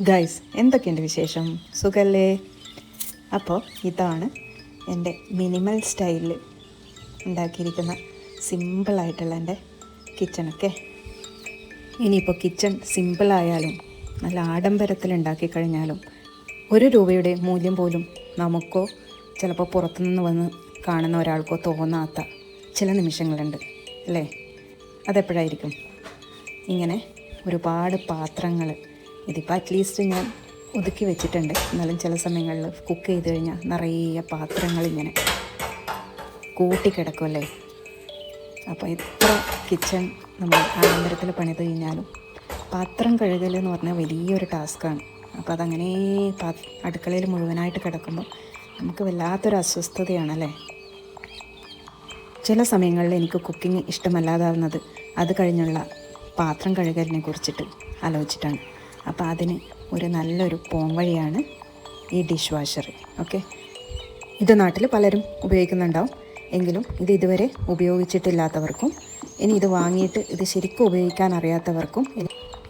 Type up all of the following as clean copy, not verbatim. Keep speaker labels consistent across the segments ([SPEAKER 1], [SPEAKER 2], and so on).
[SPEAKER 1] Guys, എന്തൊക്കെയുണ്ട് വിശേഷം? സുഖല്ലേ? അപ്പോൾ ഇതാണ് എൻ്റെ മിനിമൽ സ്റ്റൈലിൽ ഉണ്ടാക്കിയിരിക്കുന്ന സിമ്പിളായിട്ടുള്ള എൻ്റെ കിച്ചണൊക്കെ. ഇനിയിപ്പോൾ കിച്ചൺ സിമ്പിളായാലും നല്ല ആഡംബരത്തിൽ ഉണ്ടാക്കി കഴിഞ്ഞാലും ₹1 മൂല്യം പോലും നമുക്കോ ചിലപ്പോൾ പുറത്തുനിന്ന് വന്ന് കാണുന്ന ഒരാൾക്കോ തോന്നാത്ത ചില നിമിഷങ്ങളുണ്ട് അല്ലേ? അതെപ്പോഴായിരിക്കും? ഇങ്ങനെ ഒരുപാട് പാത്രങ്ങൾ ഇതിപ്പോൾ അറ്റ്ലീസ്റ്റ് ഞാൻ ഒതുക്കി വെച്ചിട്ടുണ്ട്. എന്നാലും ചില സമയങ്ങളിൽ കുക്ക് ചെയ്ത് കഴിഞ്ഞാൽ നിറയെ പാത്രങ്ങളിങ്ങനെ കൂട്ടിക്കിടക്കുമല്ലേ. അപ്പോൾ ഇത്ര കിച്ചൺ നമ്മൾ ആഡംബരത്തിൽ പണിത് കഴിഞ്ഞാലും പാത്രം കഴുകൽ എന്ന് പറഞ്ഞാൽ വലിയൊരു ടാസ്ക്കാണ്. അപ്പോൾ അതങ്ങനെ അടുക്കളയിൽ മുഴുവനായിട്ട് കിടക്കുമ്പോൾ നമുക്ക് വല്ലാത്തൊരു അസ്വസ്ഥതയാണല്ലേ. ചില സമയങ്ങളിൽ എനിക്ക് കുക്കിംഗ് ഇഷ്ടമല്ലാതാവുന്നത് അത് കഴിഞ്ഞുള്ള പാത്രം കഴുകലിനെ കുറിച്ചിട്ട് ആലോചിച്ചിട്ടാണ്. അപ്പോൾ അതിന് ഒരു നല്ലൊരു പോംവഴിയാണ് ഈ ഡിഷ് വാഷർ. ഓക്കെ, ഇത് നാട്ടിൽ പലരും ഉപയോഗിക്കുന്നുണ്ടാവും. എങ്കിലും ഇത് ഇതുവരെ ഉപയോഗിച്ചിട്ടില്ലാത്തവർക്കും ഇനി ഇത് വാങ്ങിയിട്ട് ഇത് ശരിക്കും ഉപയോഗിക്കാൻ അറിയാത്തവർക്കും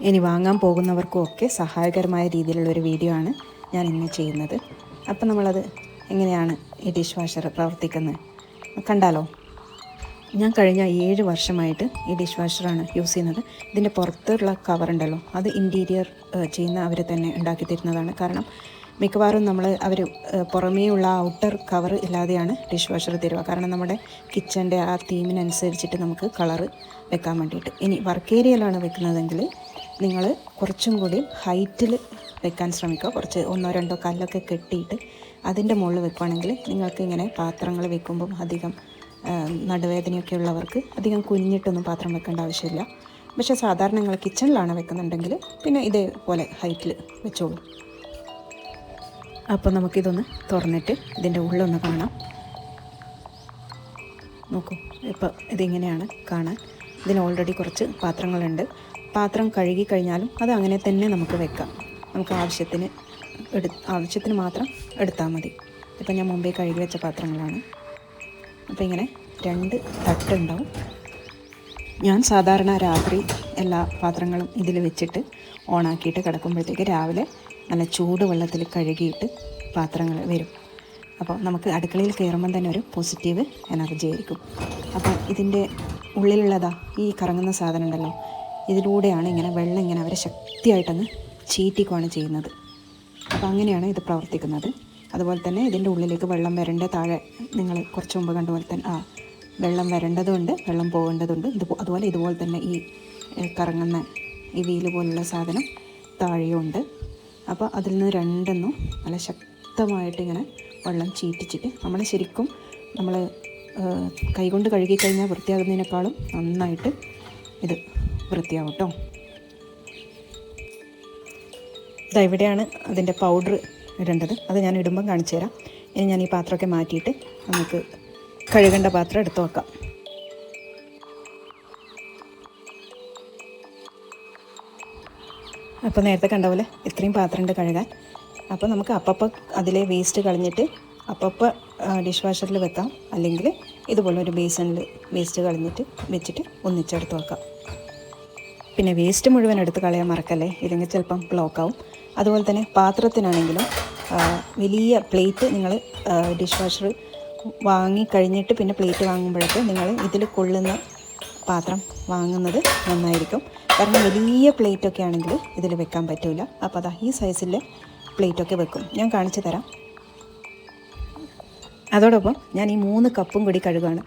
[SPEAKER 1] ഇനി വാങ്ങാൻ പോകുന്നവർക്കും ഒക്കെ സഹായകരമായ രീതിയിലുള്ളൊരു വീഡിയോ ആണ് ഞാൻ ഇന്ന് ചെയ്യുന്നത്. അപ്പം നമ്മളത് എങ്ങനെയാണ് ഈ ഡിഷ് വാഷർ പ്രവർത്തിക്കുന്നത് കണ്ടാലോ? ഞാൻ കഴിഞ്ഞ 7 വർഷമായിട്ട് ഈ ഡിഷ് വാഷറാണ് യൂസ് ചെയ്യുന്നത്. ഇതിൻ്റെ പുറത്തുള്ള കവറുണ്ടല്ലോ, അത് ഇൻറ്റീരിയർ ചെയ്യുന്ന അവർ തന്നെ ഉണ്ടാക്കി തരുന്നതാണ്. കാരണം മിക്കവാറും അവർ പുറമേയുള്ള ഔട്ടർ കവർ ഇല്ലാതെയാണ് ഡിഷ് വാഷർ തരുക. കാരണം നമ്മുടെ കിച്ചൻ്റെ ആ തീമിനനുസരിച്ചിട്ട് നമുക്ക് കളറ് വെക്കാൻ വേണ്ടിയിട്ട്. ഇനി വർക്ക് ഏരിയയിലാണ് വെക്കുന്നതെങ്കിൽ നിങ്ങൾ കുറച്ചും കൂടി ഹൈറ്റിൽ വെക്കാൻ ശ്രമിക്കുക. കുറച്ച് 1-2 കല്ലൊക്കെ കെട്ടിയിട്ട് അതിൻ്റെ മുകളിൽ വെക്കുകയാണെങ്കിൽ നിങ്ങൾക്ക് ഇങ്ങനെ പാത്രങ്ങൾ വെക്കുമ്പം അധികം നടുവേദനയൊക്കെ ഉള്ളവർക്ക് അധികം കുനിഞ്ഞിട്ടൊന്നും പാത്രം വെക്കേണ്ട ആവശ്യമില്ല. പക്ഷേ സാധാരണ നിങ്ങൾ കിച്ചണിലാണ് വെക്കുന്നുണ്ടെങ്കിൽ പിന്നെ ഇതേപോലെ ഹൈറ്റിൽ വെച്ചോളൂ. അപ്പോൾ നമുക്കിതൊന്ന് തുറന്നിട്ട് ഇതിൻ്റെ ഉള്ളൊന്ന് കാണാം. നോക്കൂ, ഇപ്പോൾ ഇതിങ്ങനെയാണ് കാണാൻ. ഇതിന് ഓൾറെഡി കുറച്ച് പാത്രങ്ങളുണ്ട്. പാത്രം കഴുകി കഴിഞ്ഞാലും അത് അങ്ങനെ തന്നെ നമുക്ക് വെക്കാം. നമുക്ക് ആവശ്യത്തിന് മാത്രം എടുത്താൽ മതി. ഇപ്പം ഞാൻ മുമ്പേ കഴുകി വെച്ച പാത്രങ്ങളാണ്. അപ്പോൾ ഇങ്ങനെ 2 തട്ടുണ്ടാവും. ഞാൻ സാധാരണ രാത്രി എല്ലാ പാത്രങ്ങളും ഇതിൽ വെച്ചിട്ട് ഓണാക്കിയിട്ട് കിടക്കുമ്പോഴത്തേക്ക് രാവിലെ നല്ല ചൂട് വെള്ളത്തിൽ കഴുകിയിട്ട് പാത്രങ്ങൾ വരും. അപ്പോൾ നമുക്ക് അടുക്കളയിൽ കയറുമ്പം തന്നെ ഒരു പോസിറ്റീവ് എനർജി ആയിരിക്കും. അപ്പോൾ ഇതിൻ്റെ ഉള്ളിലുള്ളതാ ഈ കറങ്ങുന്ന സാധനം ഉണ്ടല്ലോ, ഇതിലൂടെയാണ് ഇങ്ങനെ വെള്ളം ഇങ്ങനെ അവരെ ശക്തിയായിട്ടങ്ങ് ചീറ്റിക്കുകയാണ് ചെയ്യുന്നത്. അപ്പോൾ അങ്ങനെയാണ് ഇത് പ്രവർത്തിക്കുന്നത്. അതുപോലെ തന്നെ ഇതിൻ്റെ ഉള്ളിലേക്ക് വെള്ളം വരേണ്ട താഴെ നിങ്ങൾ കുറച്ച് മുമ്പ് കണ്ടുപോലെ തന്നെ വെള്ളം വരേണ്ടതുണ്ട്, വെള്ളം പോകേണ്ടതുണ്ട്. ഇതുപോലെ തന്നെ ഈ കറങ്ങുന്ന ഈ വീല് പോലുള്ള സാധനം താഴെയുണ്ട്. അപ്പോൾ അതിൽ നിന്ന് രണ്ടെണ്ണം നല്ല ശക്തമായിട്ട് ഇങ്ങനെ വെള്ളം ചീറ്റിച്ചിട്ട് നമ്മൾ ശരിക്കും കൈകൊണ്ട് കഴുകിക്കഴിഞ്ഞാൽ വൃത്തിയാകുന്നതിനേക്കാളും നന്നായിട്ട് ഇത് വൃത്തിയാവും കേട്ടോ. ഇവിടെയാണ് അതിൻ്റെ പൗഡർ ഇടേണ്ടത്. അത് ഞാൻ ഇടുമ്പം കാണിച്ചു തരാം. ഇനി ഞാൻ ഈ പാത്രമൊക്കെ മാറ്റിയിട്ട് നമുക്ക് കഴുകേണ്ട പാത്രം എടുത്ത് വെക്കാം. അപ്പോൾ നേരത്തെ കണ്ട പോലെ ഇത്രയും പാത്രമുണ്ട് കഴുകാൻ. അപ്പോൾ നമുക്ക് അപ്പപ്പം അതിലെ വേസ്റ്റ് കളഞ്ഞിട്ട് അപ്പപ്പം ഡിഷ് വാഷറിൽ വെക്കാം. അല്ലെങ്കിൽ ഇതുപോലെ ഒരു ബേസണിൽ വേസ്റ്റ് കളഞ്ഞിട്ട് വെച്ചിട്ട് ഒന്നിച്ചെടുത്ത് വെക്കാം. പിന്നെ വേസ്റ്റ് മുഴുവൻ എടുത്ത് കളയാൻ മറക്കല്ലേ, ഇല്ലെങ്കിൽ ചിലപ്പം ബ്ലോക്കാവും. അതുപോലെ തന്നെ പാത്രത്തിനാണെങ്കിലും വലിയ പ്ലേറ്റ് നിങ്ങൾ ഡിഷ് വാഷർ വാങ്ങിക്കഴിഞ്ഞിട്ട് പിന്നെ പ്ലേറ്റ് വാങ്ങുമ്പോഴൊക്കെ നിങ്ങൾ ഇതിൽ കൊള്ളുന്ന പാത്രം വാങ്ങുന്നത് നന്നായിരിക്കും. കാരണം വലിയ പ്ലേറ്റൊക്കെ ആണെങ്കിൽ ഇതിൽ വെക്കാൻ പറ്റില്ല. അപ്പോൾ ഈ സൈസിലെ പ്ലേറ്റൊക്കെ വെക്കും. ഞാൻ കാണിച്ചു തരാം. അതോടൊപ്പം ഞാൻ ഈ 3 കപ്പും കൂടി കഴുകുകയാണ്.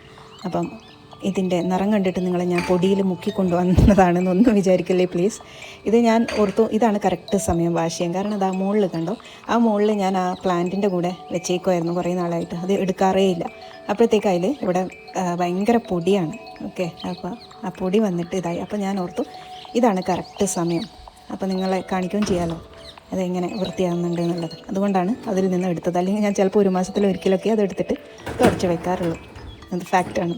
[SPEAKER 1] അപ്പം ഇതിൻ്റെ നിറം കണ്ടിട്ട് നിങ്ങളെ ഞാൻ പൊടിയിൽ മുക്കിക്കൊണ്ടുവന്നതാണെന്നൊന്നും വിചാരിക്കല്ലേ പ്ലീസ്. ഇത് ഞാൻ ഓർത്തു ഇതാണ് കറക്റ്റ് സമയം വാഷ് ചെയ്യാൻ. കാരണം അത് ആ മുകളിൽ കണ്ടോ, ആ മുകളിൽ ഞാൻ ആ പ്ലാന്റിൻ്റെ കൂടെ വെച്ചേക്കുമായിരുന്നു കുറേ നാളായിട്ട്. അത് എടുക്കാറേ ഇല്ല. അപ്പോഴത്തേക്ക് അതിൽ ഇവിടെ ഭയങ്കര പൊടിയാണ്. ഓക്കെ, അപ്പോൾ ആ പൊടി വന്നിട്ട് ഇതായി. അപ്പോൾ ഞാൻ ഓർത്തു ഇതാണ് കറക്റ്റ് സമയം. അപ്പോൾ നിങ്ങളെ കാണിക്കുകയും ചെയ്യാമല്ലോ അതെങ്ങനെ വൃത്തിയാകുന്നുണ്ട് എന്നുള്ളത്. അതുകൊണ്ടാണ് അതിൽ നിന്ന് എടുത്തത്. അല്ലെങ്കിൽ ഞാൻ ചിലപ്പോൾ 1 മാസത്തിലൊരിക്കലൊക്കെ അതെടുത്തിട്ട് തുടച്ച് വെക്കാറുള്ളൂ. അത് ഫാക്റ്റാണ്.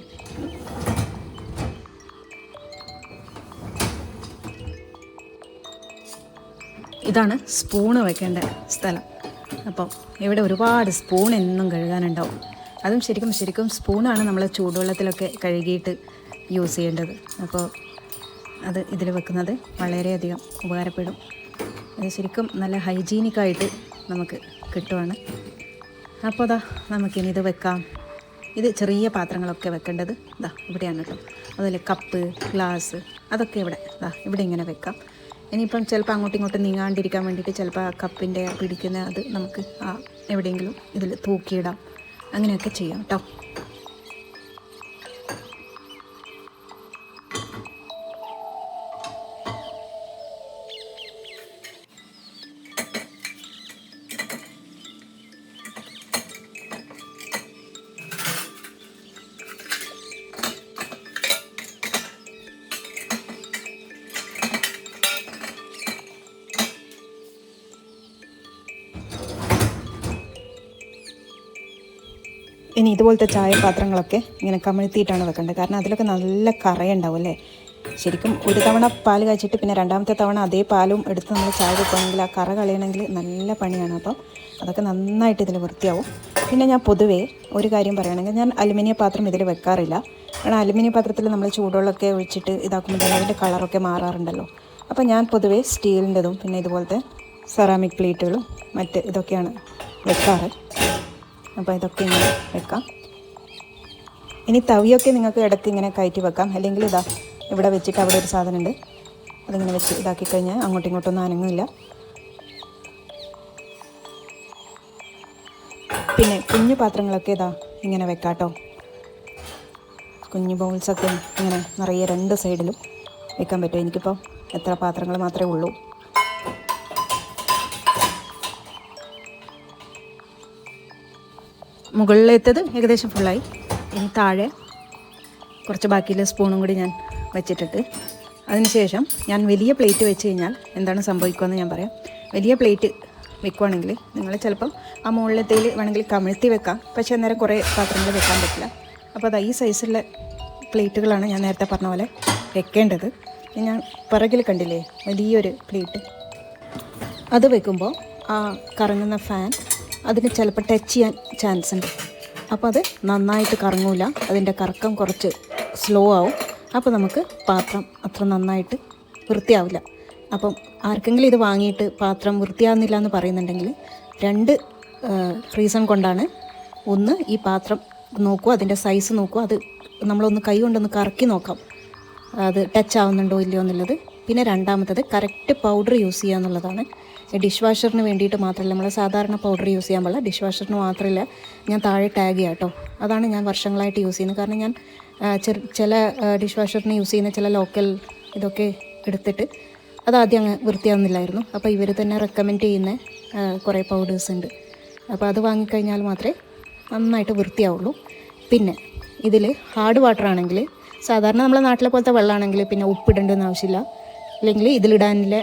[SPEAKER 1] ഇതാണ് സ്പൂണ് വെക്കേണ്ട സ്ഥലം. അപ്പം ഇവിടെ ഒരുപാട് സ്പൂൺ എന്നും കഴുകാനുണ്ടാവും. അതും ശരിക്കും സ്പൂണാണ് നമ്മൾ ചൂടുവെള്ളത്തിലൊക്കെ കഴുകിയിട്ട് യൂസ് ചെയ്യേണ്ടത്. അപ്പോൾ അത് ഇതിൽ വെക്കുന്നത് വളരെയധികം ഉപകാരപ്പെടും. ഇത് ശരിക്കും നല്ല ഹൈജീനിക്കായിട്ട് നമുക്ക് കിട്ടുവാണ്. അപ്പോൾ നമുക്കിനി ഇത് വെക്കാം. ഇത് ചെറിയ പാത്രങ്ങളൊക്കെ വെക്കേണ്ടത് ഇവിടെയാണ് കേട്ടോ. അതിൽ കപ്പ്, ഗ്ലാസ് അതൊക്കെ ഇവിടെ ഇങ്ങനെ വെക്കാം. ഇനിയിപ്പം ചിലപ്പോൾ അങ്ങോട്ടും ഇങ്ങോട്ടും നീങ്ങാണ്ടിരിക്കാൻ വേണ്ടിയിട്ട് ചിലപ്പോൾ ആ കപ്പിൻ്റെ പിടിക്കുന്ന അത് നമുക്ക് എവിടെയെങ്കിലും ഇതിൽ തൂക്കിയിടാം. അങ്ങനെയൊക്കെ ചെയ്യാം കേട്ടോ. ഇനി ഇതുപോലത്തെ ചായ പാത്രങ്ങളൊക്കെ ഇങ്ങനെ കമിഴ്ത്തിയിട്ടാണ് വെക്കേണ്ടത്. കാരണം അതിലൊക്കെ നല്ല കറയുണ്ടാവും അല്ലേ. ശരിക്കും ഒരു തവണ പാൽ കാച്ചിട്ട് പിന്നെ രണ്ടാമത്തെ തവണ അതേ പാലും എടുത്ത് നമ്മൾ ചായ വെക്കുകയാണെങ്കിൽ ആ കറ കളയണമെങ്കിൽ നല്ല പണിയാണ്. അപ്പം അതൊക്കെ നന്നായിട്ട് ഇതിൽ വൃത്തിയാവും. പിന്നെ ഞാൻ പൊതുവേ ഒരു കാര്യം പറയുകയാണെങ്കിൽ ഞാൻ അലുമിനിയം പാത്രം ഇതിൽ വെക്കാറില്ല. കാരണം അലുമിനിയം പാത്രത്തിൽ നമ്മൾ ചൂടുവെള്ളമൊക്കെ ഒഴിച്ചിട്ട് ഇതാക്കുമ്പോൾ തന്നെ അതിൻ്റെ കളറൊക്കെ മാറാറുണ്ടല്ലോ. അപ്പോൾ ഞാൻ പൊതുവേ സ്റ്റീലിൻ്റെതും പിന്നെ ഇതുപോലത്തെ സെറാമിക് പ്ലേറ്റുകളും ഇതൊക്കെയാണ് വെക്കാറ്. അപ്പോൾ ഇതൊക്കെ ഇങ്ങനെ വെക്കാം. ഇനി തവിയൊക്കെ നിങ്ങൾക്ക് ഇടയ്ക്ക് ഇങ്ങനെ കയറ്റി വെക്കാം. അല്ലെങ്കിൽ ഇവിടെ വെച്ചിട്ട് അവിടെ ഒരു സാധനമുണ്ട്, അതിങ്ങനെ വെച്ച് ഇതാക്കി കഴിഞ്ഞാൽ അങ്ങോട്ടും ഇങ്ങോട്ടൊന്നും അനങ്ങില്ല. പിന്നെ കുഞ്ഞു പാത്രങ്ങളൊക്കെ ഇങ്ങനെ വെക്കാം കേട്ടോ. കുഞ്ഞു ബൗൾസൊക്കെ ഇങ്ങനെ നിറയെ രണ്ട് സൈഡിലും വെക്കാൻ പറ്റും. എനിക്കിപ്പോൾ എത്ര പാത്രങ്ങൾ മാത്രമേ ഉള്ളൂ. മുകളിലെത്തത് ഏകദേശം ഫുള്ളായി. ഇനി താഴെ കുറച്ച് ബാക്കിയുള്ള സ്പൂണും കൂടി ഞാൻ വെച്ചിട്ടിട്ട് അതിനുശേഷം ഞാൻ വലിയ പ്ലേറ്റ് വെച്ച് കഴിഞ്ഞാൽ എന്താണ് സംഭവിക്കുകയെന്ന് ഞാൻ പറയാം. വലിയ പ്ലേറ്റ് വെക്കുവാണെങ്കിൽ നിങ്ങൾ ചിലപ്പം ആ മുകളിലത്തേൽ വേണമെങ്കിൽ കമിഴ്ത്തി വെക്കാം. പക്ഷേ അന്നേരം കുറേ പാത്രങ്ങൾ വെക്കാൻ പറ്റില്ല. അപ്പോൾ ഈ സൈസുള്ള പ്ലേറ്റുകളാണ് ഞാൻ നേരത്തെ പറഞ്ഞ പോലെ വെക്കേണ്ടത്. ഞാൻ പിറകിൽ കണ്ടില്ലേ വലിയൊരു പ്ലേറ്റ്, അത് വെക്കുമ്പോൾ ആ കറങ്ങുന്ന ഫാൻ അതിന് ചിലപ്പോൾ ടച്ച് ചെയ്യാൻ ചാൻസ് ഉണ്ട്. അപ്പോൾ അത് നന്നായിട്ട് കറങ്ങൂല, അതിൻ്റെ കറക്കം കുറച്ച് സ്ലോ ആവും. അപ്പോൾ നമുക്ക് പാത്രം അത്ര നന്നായിട്ട് വൃത്തിയാവില്ല. അപ്പം ആർക്കെങ്കിലും ഇത് വാങ്ങിയിട്ട് പാത്രം വൃത്തിയാകുന്നില്ല എന്ന് പറയുന്നുണ്ടെങ്കിൽ 2 റീസൺ കൊണ്ടാണ്. ഒന്ന്, ഈ പാത്രം നോക്കുക, അതിൻ്റെ സൈസ് നോക്കുക, അത് നമ്മളൊന്ന് കൈ കൊണ്ടൊന്ന് കറക്കി നോക്കാം അത് ടച്ച് ആവുന്നുണ്ടോ ഇല്ലയോ എന്നുള്ളത്. പിന്നെ രണ്ടാമത്തത് കറക്റ്റ് പൗഡർ യൂസ് ചെയ്യുക എന്നുള്ളതാണ്. ഡിഷ് വാഷറിന് വേണ്ടിയിട്ട് മാത്രമല്ല, നമ്മൾ സാധാരണ പൗഡർ യൂസ് ചെയ്യാൻ പാടില്ല. ഡിഷ് വാഷറിന് മാത്രമല്ല, ഞാൻ താഴെ ടാഗ് ചെയ്യാം കേട്ടോ. അതാണ് ഞാൻ വർഷങ്ങളായിട്ട് യൂസ് ചെയ്യുന്നത്. കാരണം ഞാൻ ചില ഡിഷ് വാഷറിന് യൂസ് ചെയ്യുന്ന ചില ലോക്കൽ ഇതൊക്കെ എടുത്തിട്ട് അതാദ്യം അങ്ങ് വൃത്തിയാവുന്നില്ലായിരുന്നു. അപ്പോൾ ഇവർ തന്നെ റെക്കമെൻഡ് ചെയ്യുന്ന കുറേ പൗഡേഴ്സ് ഉണ്ട്. അപ്പോൾ അത് വാങ്ങിക്കഴിഞ്ഞാൽ മാത്രമേ നന്നായിട്ട് വൃത്തിയാവുള്ളൂ. പിന്നെ ഇതിൽ ഹാർഡ് വാട്ടർ ആണെങ്കിൽ സാധാരണ നമ്മളെ നാട്ടിലെ പോലത്തെ വെള്ളമാണെങ്കിൽ പിന്നെ ഉപ്പിടേണ്ടെന്ന് ആവശ്യമില്ല. അല്ലെങ്കിൽ ഇതിലിടാനുള്ള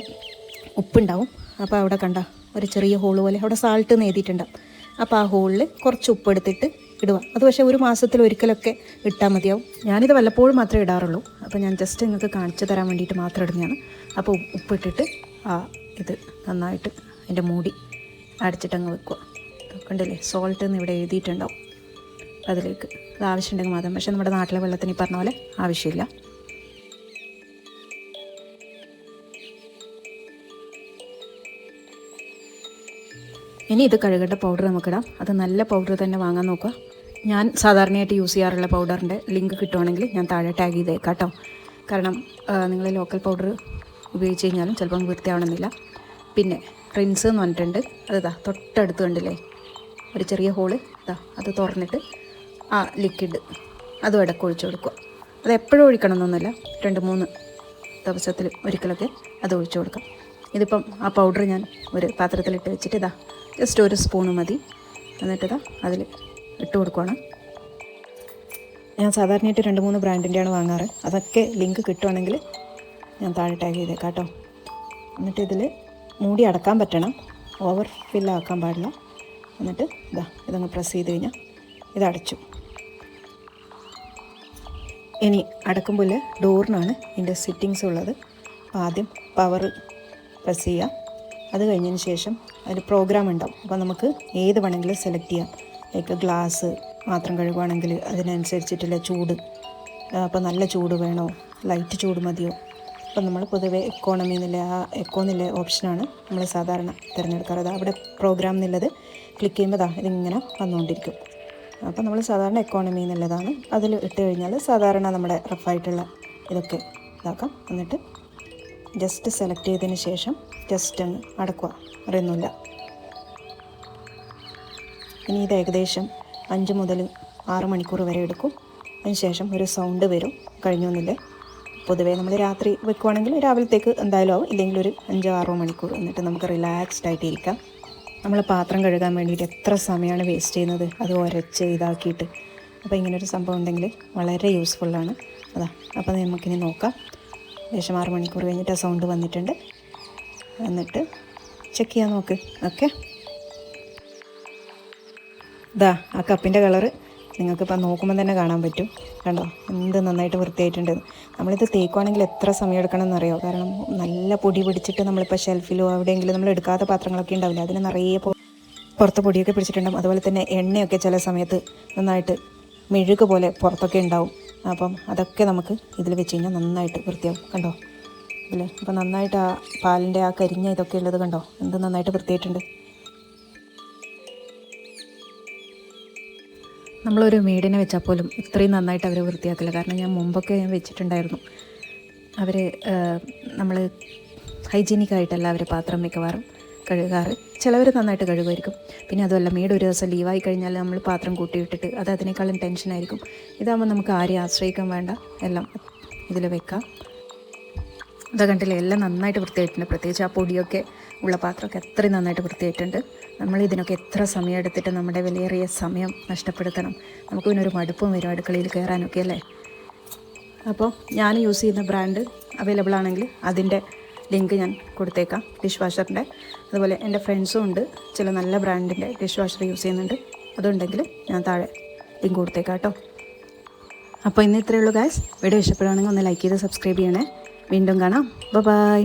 [SPEAKER 1] ഉപ്പുണ്ടാവും. അപ്പോൾ അവിടെ കണ്ട ഒരു ചെറിയ ഹോള് പോലെ അവിടെ സാൾട്ട് എഴുതിയിട്ടുണ്ടാവും. അപ്പോൾ ആ ഹോളിൽ കുറച്ച് ഉപ്പ് എടുത്തിട്ട് ഇടുക. അത് പക്ഷേ ഒരു മാസത്തിൽ ഒരിക്കലൊക്കെ ഇട്ടാൽ മതിയാവും. ഞാനിത് വല്ലപ്പോഴും മാത്രമേ ഇടാറുള്ളൂ. അപ്പോൾ ഞാൻ ജസ്റ്റ് നിങ്ങൾക്ക് കാണിച്ചു തരാൻ വേണ്ടിയിട്ട് മാത്രം ഇടുന്നതാണ്. അപ്പോൾ ഉപ്പിട്ടിട്ട് ഇത് നന്നായിട്ട് അതിൻ്റെ മൂടി അടച്ചിട്ടങ്ങ് വെക്കുക. കണ്ടില്ലേ, സോൾട്ട് എന്ന് ഇവിടെ എഴുതിയിട്ടുണ്ടാവും. അതിലേക്ക് അത് ആവശ്യമുണ്ടെങ്കിൽ മാത്രം. പക്ഷേ നമ്മുടെ നാട്ടിലെ വെള്ളത്തിന് ഈ പറഞ്ഞ പോലെ ആവശ്യമില്ല. ഇനി ഇത് കഴുകേണ്ട പൗഡർ നമുക്കിടാം. അത് നല്ല പൗഡർ തന്നെ വാങ്ങാൻ നോക്കുക. ഞാൻ സാധാരണയായിട്ട് യൂസ് ചെയ്യാറുള്ള പൗഡറിൻ്റെ ലിങ്ക് കിട്ടുവാണെങ്കിൽ ഞാൻ താഴെ ടാഗ് ചെയ്തേക്കാം കേട്ടോ. കാരണം നിങ്ങൾ ലോക്കൽ പൗഡർ ഉപയോഗിച്ച് കഴിഞ്ഞാലും ചിലപ്പം വൃത്തിയാവണമെന്നില്ല. പിന്നെ റിൻസ് എന്ന് പറഞ്ഞിട്ടുണ്ട്. അത് തൊട്ടടുത്ത് കണ്ടില്ലേ ഒരു ചെറിയ ഹോള്, അത് തുറന്നിട്ട് ആ ലിക്വിഡ് അതും ഇടയ്ക്ക് ഒഴിച്ചു കൊടുക്കുക. അത് എപ്പോഴും ഒഴിക്കണമെന്നൊന്നുമില്ല, 2-3 ദിവസത്തിൽ ഒരിക്കലൊക്കെ അത് ഒഴിച്ചു കൊടുക്കാം. ഇതിപ്പം ആ പൗഡർ ഞാൻ ഒരു പാത്രത്തിലിട്ട് വെച്ചിട്ട് ജസ്റ്റ് 1 സ്പൂണ് മതി. എന്നിട്ട് അതിൽ ഇട്ട് കൊടുക്കുകയാണ്. ഞാൻ സാധാരണയായിട്ട് 2-3 ബ്രാൻഡിൻ്റെയാണ് വാങ്ങാറ്. അതൊക്കെ ലിങ്ക് കിട്ടുവാണെങ്കിൽ ഞാൻ താഴെ ടാഗ് ചെയ്തേക്കാം കേട്ടോ. എന്നിട്ട് ഇതിൽ മൂടി അടക്കാൻ പറ്റണം, ഓവർ ഫില്ലാക്കാൻ പാടില്ല. എന്നിട്ട് ഇതങ്ങ് പ്രസ് ചെയ്ത് കഴിഞ്ഞാൽ ഇതടച്ചു. ഇനി അടക്കുമ്പോൾ ഡോറിനാണ് ഇതിൻ്റെ സെറ്റിങ്സ് ഉള്ളത്. ആദ്യം പവർ പ്രസ് ചെയ്യുക. അത് കഴിഞ്ഞതിന് ശേഷം അതിൽ പ്രോഗ്രാം ഉണ്ടാവും. അപ്പോൾ നമുക്ക് ഏത് വേണമെങ്കിലും സെലക്ട് ചെയ്യാം. ലൈക്ക് ഗ്ലാസ് മാത്രം കഴുകുകയാണെങ്കിൽ അതിനനുസരിച്ചിട്ടുള്ള ചൂട്, അപ്പോൾ നല്ല ചൂട് വേണോ, ലൈറ്റ് ചൂട് മതിയോ, അപ്പം നമ്മൾ പൊതുവേ എക്കോണമി എന്നുള്ള എക്കോ എന്നുള്ള ഓപ്ഷനാണ് നമ്മൾ സാധാരണ തിരഞ്ഞെടുക്കാറ്. അത് അവിടെ പ്രോഗ്രാം എന്നുള്ളത് ക്ലിക്ക് ചെയ്യുമ്പോൾ ഇതിങ്ങനെ വന്നുകൊണ്ടിരിക്കും. അപ്പോൾ നമ്മൾ സാധാരണ എക്കോണമി എന്നുള്ളതാണ് അതിൽ ഇട്ട് കഴിഞ്ഞാൽ സാധാരണ നമ്മുടെ റഫായിട്ടുള്ള ഇതൊക്കെ ഇതാക്കാം. എന്നിട്ട് ജസ്റ്റ് സെലക്ട് ചെയ്തതിന് ശേഷം ജസ്റ്റ് അങ്ങ് അടക്കുക, അറിയുന്നില്ല. ഇനി ഇത് ഏകദേശം 5 മുതൽ 6 മണിക്കൂർ വരെ എടുക്കും. അതിന് ശേഷം ഒരു സൗണ്ട് വരും, കഴിഞ്ഞൊന്നുമില്ലേ. പൊതുവേ നമ്മൾ രാത്രി വെക്കുവാണെങ്കിൽ രാവിലത്തേക്ക് എന്തായാലും ആവും, ഇല്ലെങ്കിൽ ഒരു 5-6 മണിക്കൂർ. എന്നിട്ട് നമുക്ക് റിലാക്സ്ഡ് ആയിട്ട് ഇരിക്കാം. നമ്മൾ പാത്രം കഴുകാൻ വേണ്ടിയിട്ട് എത്ര സമയമാണ് വേസ്റ്റ് ചെയ്യുന്നത്, അത് ഉരച്ച് ഇതാക്കിയിട്ട്. അപ്പോൾ ഇങ്ങനൊരു സംഭവം ഉണ്ടെങ്കിൽ വളരെ യൂസ്ഫുള്ളാണ്. അപ്പോൾ നമുക്കിനി നോക്കാം. ഏകദേശം 6 മണിക്കൂർ കഴിഞ്ഞിട്ട് ആ സൗണ്ട് വന്നിട്ടുണ്ട്. എന്നിട്ട് ചെക്ക് ചെയ്യാൻ നോക്ക്. ഓക്കെ, ആ കപ്പിൻ്റെ കളറ് നിങ്ങൾക്കിപ്പോൾ നോക്കുമ്പോൾ തന്നെ കാണാൻ പറ്റും. കണ്ടോ എന്ത് നന്നായിട്ട് വൃത്തിയായിട്ടുണ്ട്. നമ്മളിത് തേക്കുവാണെങ്കിൽ എത്ര സമയം എടുക്കണം എന്നറിയോ? കാരണം നല്ല പൊടി പിടിച്ചിട്ട് നമ്മളിപ്പോൾ ഷെൽഫിലോ എവിടെയെങ്കിലും നമ്മൾ എടുക്കാത്ത പാത്രങ്ങളൊക്കെ ഉണ്ടാവില്ല, അതിന് നിറയെ പുറത്ത് പൊടിയൊക്കെ പിടിച്ചിട്ടുണ്ടാകും. അതുപോലെ തന്നെ എണ്ണയൊക്കെ ചില സമയത്ത് നന്നായിട്ട് മെഴുക് പോലെ പുറത്തൊക്കെ ഉണ്ടാവും. അപ്പം അതൊക്കെ നമുക്ക് ഇതിൽ വെച്ച് കഴിഞ്ഞാൽ നന്നായിട്ട് വൃത്തിയാവും. കണ്ടോ ഇതിൽ അപ്പോൾ നന്നായിട്ട് ആ പാലിൻ്റെ ആ കരിഞ്ഞ ഇതൊക്കെ ഉള്ളത് കണ്ടോ, എന്ത് നന്നായിട്ട് വൃത്തിയായിട്ടുണ്ട്. നമ്മളൊരു മെയ്ഡിനെ വെച്ചാൽ പോലും ഇത്രയും നന്നായിട്ട് അവർ വൃത്തിയാക്കില്ല. കാരണം ഞാൻ മുമ്പൊക്കെ വെച്ചിട്ടുണ്ടായിരുന്നു. അവർ നമ്മൾ ഹൈജീനിക്കായിട്ടല്ല അവർ പാത്രം മിക്കവാറും കഴുകാറ്. ചിലവർ നന്നായിട്ട് കഴുകുമായിരിക്കും. പിന്നെ അതുമല്ല, മെയ്ഡ് ഒരു ദിവസം ലീവായി കഴിഞ്ഞാൽ നമ്മൾ പാത്രം കൂട്ടിയിട്ടിട്ട് അത് അതിനേക്കാളും ടെൻഷനായിരിക്കും. ഇതാകുമ്പോൾ നമുക്ക് ആരെയും ആശ്രയിക്കാൻ വേണ്ട, എല്ലാം ഇതിൽ വെക്കാം. അത് കണ്ടില്ലേ, എല്ലാം നന്നായിട്ട് വൃത്തിയായിട്ടുണ്ട്. പ്രത്യേകിച്ച് ആ പൊടിയൊക്കെ ഉള്ള പാത്രമൊക്കെ അത്രയും നന്നായിട്ട് വൃത്തിയായിട്ടുണ്ട്. നമ്മൾ ഇതിനൊക്കെ എത്ര സമയം എടുത്തിട്ട് നമ്മുടെ വിലയേറിയ സമയം നഷ്ടപ്പെടുത്തണം. നമുക്ക് പിന്നെ ഒരു മടുപ്പും വരും അടുക്കളയിൽ കയറാനൊക്കെ അല്ലേ. അപ്പോൾ ഞാൻ യൂസ് ചെയ്യുന്ന ബ്രാൻഡ് അവൈലബിൾ ആണെങ്കിൽ അതിൻ്റെ ലിങ്ക് ഞാൻ കൊടുത്തേക്കാം, ഡിഷ് വാഷറിൻ്റെ. അതുപോലെ എൻ്റെ ഫ്രണ്ട്സും ഉണ്ട്, ചില നല്ല ബ്രാൻഡിൻ്റെ ഡിഷ് വാഷർ യൂസ് ചെയ്യുന്നുണ്ട്. അതുണ്ടെങ്കിൽ ഞാൻ താഴെ ലിങ്ക് കൊടുത്തേക്കാം കേട്ടോ. അപ്പോൾ ഇന്ന് ഇത്രയേ ഉള്ളൂ ഗായ്സ്. വീഡിയോ ഇഷ്ടപ്പെടുകയാണെങ്കിൽ ഒന്ന് ലൈക്ക് ചെയ്ത് സബ്സ്ക്രൈബ് ചെയ്യണേ. വീണ്ടും കാണാം. ബൈ.